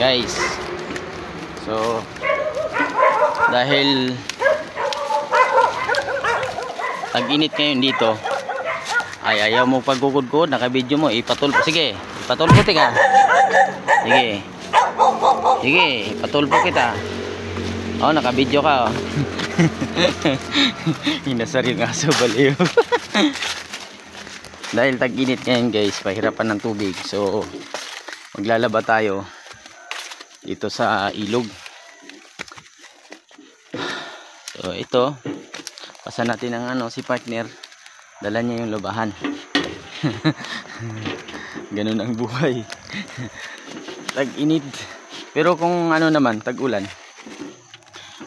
guys. So dahil tag-init ngayon dito, ay ayaw mo pagkukod-kod, naka-video mo, ipatulpo. Sige, ipatulpo ka. Sige. Sige, ipatulpo kita. Oh, naka-video ka, oh. Hinasar yung aso, baliw. Dahil tag-init ngayon guys, pahirapan ng tubig. So maglalaba tayo dito sa ilog. So ito, pasan natin ang si partner, dala niya yung labahan. Ganun ang buhay. Tag-init. Pero kung naman, tag-ulan,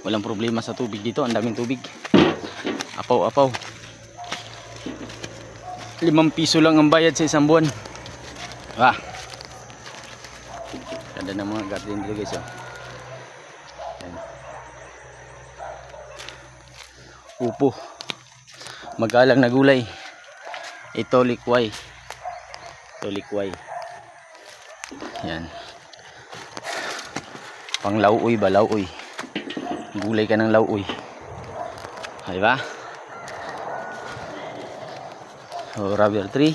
walang problema sa tubig dito. Ang daming tubig. Apaw-apaw. 5 piso lang ang bayad sa isang buwan. Ganda ng mga garden dito guys, oh. Ayan. Upo. Magalang na gulay. Ito likway. Yan. Pang lauoy ba? Lauoy. Gulay ka ng lauoy. Ay ba? So, rubber tree.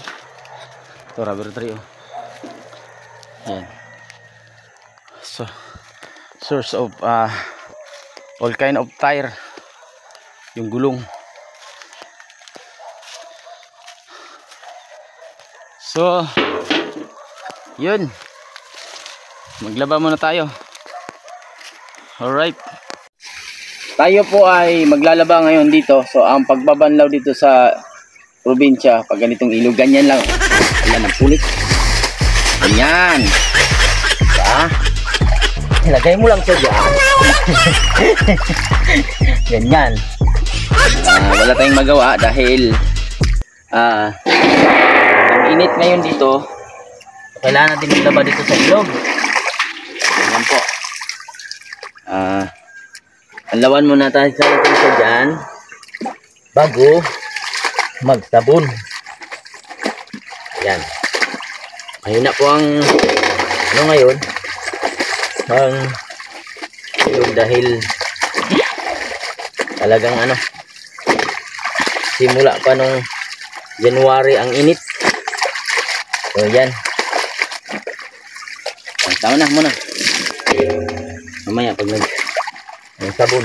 Ito rubber tree, oh. Yan. So, source of all kind of tire. Yung gulong. So, yun. Maglaba muna tayo. Alright. Tayo po ay maglalaba ngayon dito. So, ang pagbabanlaw dito sa probinsya, pag ganitong ilog, ganyan lang. Ayan ang pulit. Ganyan. Ilagay mo lang siya dyan. Ganyan. Wala tayong magawa dahil ang init ngayon dito. Kailangan natin maglaba dito sa ilog. Ganyan po. Alawan muna tayo sa dyan bago magsabon. Ayan. Mahina po ang ngayon ang ilog dahil talagang simula pa nung January ang init. So yan. Tama na muna. Mamaya pag nagsabon.